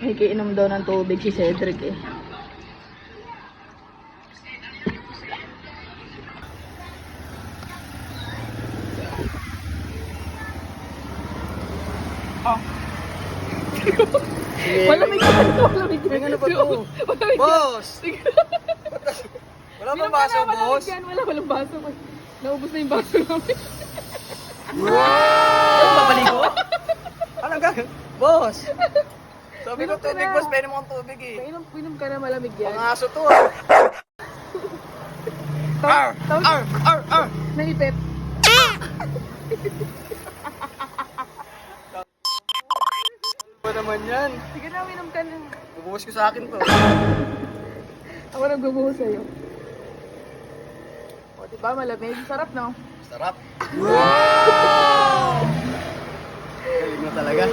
Nakikiinom daw ng tubig si Cedric eh. Oh. Malamig yan. Malamig yan. Ano ba to? Boss! Wala bang baso, boss? Walang baso. Naubos na yung baso namin. Ano babaligo? Anong gagawin? Boss! Sabi ko tubig, boss. Pwede mo kang tubig eh. Pinom ka na, malamig yan. Pangaso to ah. Arr! Arr! Arr! Arr! Naipit. Ano naman yan? Sige na, minom ka na. Bubuhos ko sa akin to. Ako nagbubuhos sa'yo. O, diba? Malamig. Sarap, no? Sarap. Wow! Galing mo talaga.